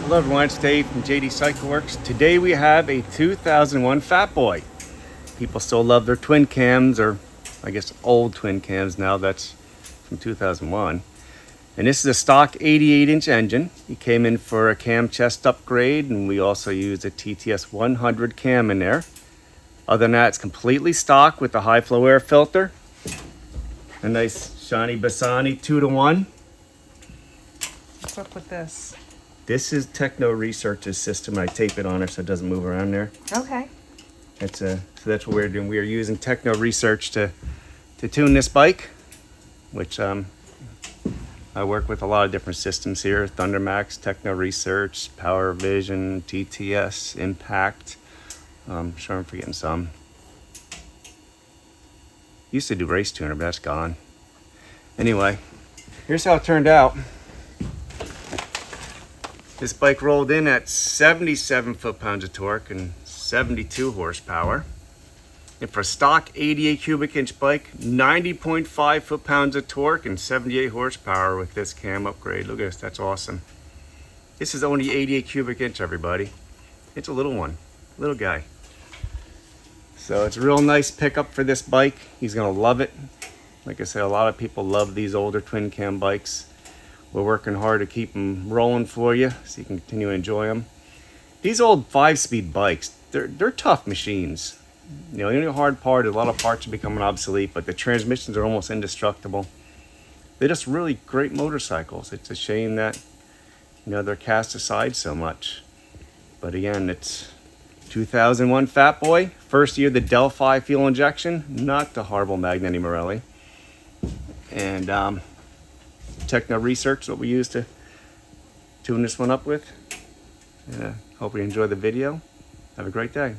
Hello everyone, it's Dave from JD Cycle Works. Today we have a 2001 Fatboy. People still love their twin cams, or I guess old twin cams now, that's from 2001. And this is a stock 88-inch engine. It came in for a cam chest upgrade, and we also used a TTS 100 cam in there. Other than that, it's completely stock with the high flow air filter. A nice shiny Bassani 2-to-1. What's up with this? This is Techno Research's system. I tape it on her so it doesn't move around there. Okay. So that's what we're doing. We are using Techno Research to tune this bike, which I work with a lot of different systems here. Thundermax, Techno Research, Power Vision, TTS, Impact. I'm sure I'm forgetting some. Used to do Race Tuner, but that's gone. Anyway, here's how it turned out. This bike rolled in at 77 foot-pounds of torque and 72 horsepower. And for a stock 88 cubic inch bike, 90.5 foot-pounds of torque and 78 horsepower with this cam upgrade. Look at this, that's awesome. This is only 88 cubic inch, everybody. It's a little one, little guy. So it's a real nice pickup for this bike. He's gonna love it. Like I said, a lot of people love these older twin cam bikes. We're working hard to keep them rolling for you so you can continue to enjoy them. These old 5-speed bikes, they're tough machines. You know, the only hard part is a lot of parts are becoming obsolete, but the transmissions are almost indestructible. They're just really great motorcycles. It's a shame that, you know, they're cast aside so much. But again, it's 2001 Fatboy. First year the Delphi fuel injection, not the horrible Magneti Morelli. And Techno Research is what we use to tune this one up with. Hope you enjoy the video. Have a great day.